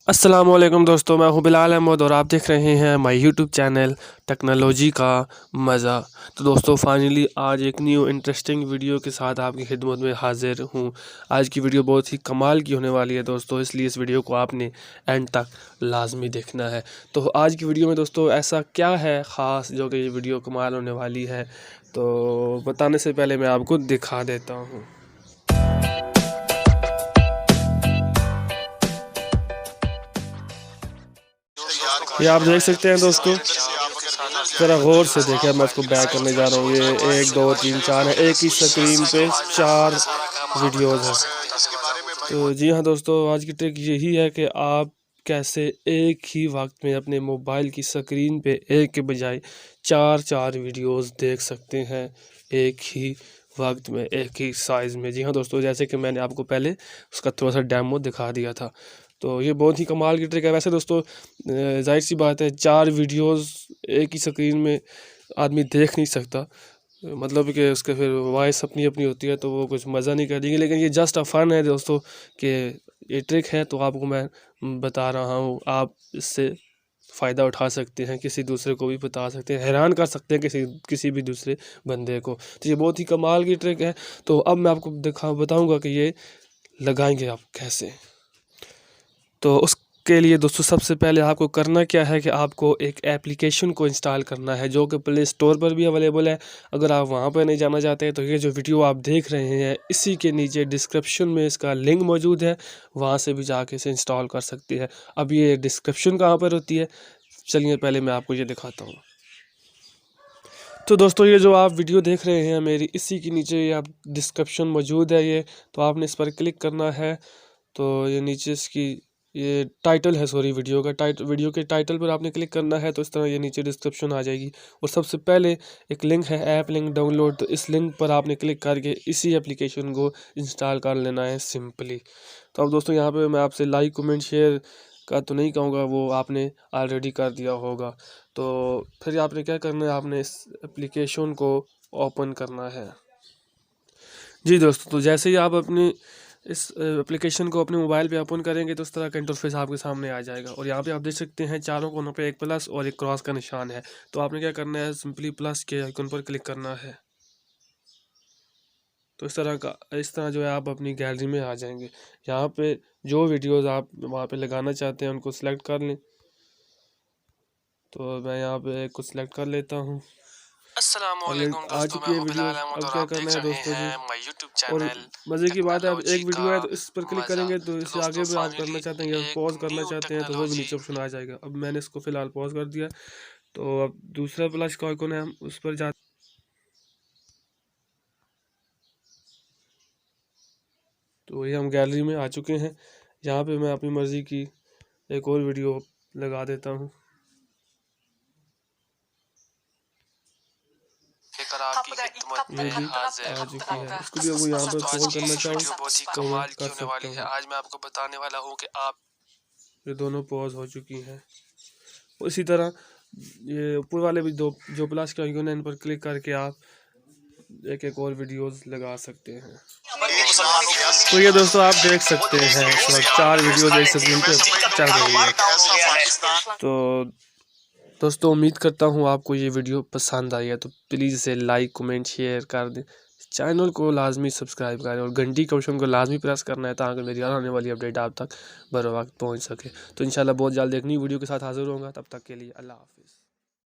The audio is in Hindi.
अस्सलामुअलैकुम दोस्तों, मैं हूं बिलाल अहमद और आप देख रहे हैं माय यूट्यूब चैनल टेक्नोलॉजी का मज़ा। तो दोस्तों फाइनली आज एक न्यू इंटरेस्टिंग वीडियो के साथ आपकी खिदमत में हाजिर हूं। आज की वीडियो बहुत ही कमाल की होने वाली है दोस्तों, इसलिए इस वीडियो को आपने एंड तक लाजमी देखना है। तो आज की वीडियो में दोस्तों ऐसा क्या है ख़ास जो कि ये वीडियो कमाल होने वाली है, तो बताने से पहले मैं आपको दिखा देता हूँ। ये आप देख सकते हैं दोस्तों, ज़रा गौर से देखें। मैं इसको बैक करने जा रहा हूँ। ये 1 2 3 4 है, एक ही स्क्रीन पे 4 वीडियोज़ हैं। तो जी हाँ दोस्तों, आज की ट्रिक यही है कि आप कैसे एक ही वक्त में अपने मोबाइल की स्क्रीन पे एक के बजाय 4 वीडियोज़ देख सकते हैं एक ही वक्त में, एक ही साइज़ में। जी हाँ दोस्तों, जैसे कि मैंने आपको पहले उसका थोड़ा सा डेमो दिखा दिया था। तो ये बहुत ही कमाल की ट्रिक है। वैसे दोस्तों जाहिर सी बात है 4 वीडियोज़ एक ही स्क्रीन में आदमी देख नहीं सकता, मतलब कि उसके फिर वॉइस अपनी अपनी होती है तो वो कुछ मज़ा नहीं करेंगे। लेकिन ये जस्ट अ फन है दोस्तों कि ये ट्रिक है, तो आपको मैं बता रहा हूँ। आप इससे फ़ायदा उठा सकते हैं, किसी दूसरे को भी बता सकते हैं, हैरान कर सकते हैं किसी भी दूसरे बंदे को। तो ये बहुत ही कमाल की ट्रिक है। तो अब मैं आपको बताऊँगा कि ये लगाएंगे आप कैसे। तो उसके लिए दोस्तों सबसे पहले आपको करना क्या है कि आपको एक एप्लीकेशन को इंस्टॉल करना है जो कि प्ले स्टोर पर भी अवेलेबल है। अगर आप वहाँ पर नहीं जाना चाहते हैं तो ये जो वीडियो आप देख रहे हैं इसी के नीचे डिस्क्रिप्शन में इसका लिंक मौजूद है, वहाँ से भी जाके इसे इंस्टॉल कर सकते हैं। अब ये डिस्क्रिप्शन कहाँ पर होती है, चलिए पहले मैं आपको ये दिखाता हूँ। तो दोस्तों ये जो आप वीडियो देख रहे हैं मेरी, इसी के नीचे ये आप डिस्क्रिप्शन मौजूद है ये, तो आपने इस पर क्लिक करना है। तो ये नीचे इसकी ये टाइटल है, सॉरी वीडियो के टाइटल पर आपने क्लिक करना है। तो इस तरह ये नीचे डिस्क्रिप्शन आ जाएगी और सबसे पहले एक लिंक है ऐप लिंक डाउनलोड, तो इस लिंक पर आपने क्लिक करके इसी एप्लीकेशन को इंस्टॉल कर लेना है सिंपली। तो अब दोस्तों यहाँ पे मैं आपसे लाइक कमेंट शेयर का तो नहीं कहूँगा, वो आपने ऑलरेडी कर दिया होगा। तो फिर आपने क्या करना है, आपने इस एप्लीकेशन को ओपन करना है। जी दोस्तों, तो जैसे ही आप अपनी इस एप्लीकेशन को अपने मोबाइल पे ओपन करेंगे तो इस तरह का इंटरफेस आपके सामने आ जाएगा और यहाँ पे आप देख सकते हैं चारों कोनों पे एक प्लस और एक क्रॉस का निशान है। तो आपने क्या करना है, सिंपली प्लस के आइकन पर क्लिक करना है। तो इस तरह जो है आप अपनी गैलरी में आ जाएंगे। यहाँ पे जो वीडियोज़ आप वहाँ पे लगाना चाहते हैं उनको सिलेक्ट कर लें। तो मैं यहाँ पे कुछ सिलेक्ट कर लेता हूँ। अस्सलामुअलैकुम आ दोस्तों, चुकी मैं है हूं वीडियो। बिलाल अहमद अब और क्या आप करना देख है रहे दोस्तों जी, हैं माय यूट्यूब और चैनल मज़े की बात है, अब टेक्नोलॉजी एक का वीडियो है तो इस पर क्लिक मज़ा। करेंगे तो तो इससे दोस्तों आगे भी आप करना फाइनली चाहते हैं या एक पॉज करना न्यू चाहते हैं तो वो भी नीचे टेक्नोलॉजी ऑप्शन आ जाएगा। अब मैंने इसको फ़िलहाल पॉज कर दिया। तो अब दूसरा प्लस का आइकन है, हम उस पर जा, तो ये हम गैलरी में आ चुके हैं। यहाँ पे मैं अपनी मर्ज़ी की एक और वीडियो लगा देता हूँ। आपकी खिदमत ये में भी हाजिर आ चुकी है, हूँ। इसको भी अगर यहाँ पर तो आज स्क्रॉल की करना चाहूँ वीडियो बहुत ही तो मैं कमाल की कर होने सकता वाली है। हूँ। आज मैं आपको बताने वाला हूँ कि आप ये दोनों पॉज हो चुकी हैं। उसी तरह ये ऊपर वाले भी दो जो प्लस के आइकन है इन पर क्लिक करके आप एक एक और वीडियोस लगा सकते हैं। तो ये दोस्तों आप देख सकते हैं इस वक्त 4 वीडियोस एक स्क्रीन पे चल रही है। तो दोस्तों उम्मीद करता हूँ आपको ये वीडियो पसंद आई है, तो प्लीज़ इसे लाइक कमेंट शेयर कर दें, चैनल को लाजमी सब्सक्राइब करें और घंटी के ऑप्शन को लाजमी प्रेस करना है ताकि मेरी आने वाली अपडेट आप तक बर वक्त पहुँच सके। तो इंशाल्लाह बहुत जल्द एक नई वीडियो के साथ हाजिर होऊंगा, तब तक के लिए अल्लाह हाफिज़।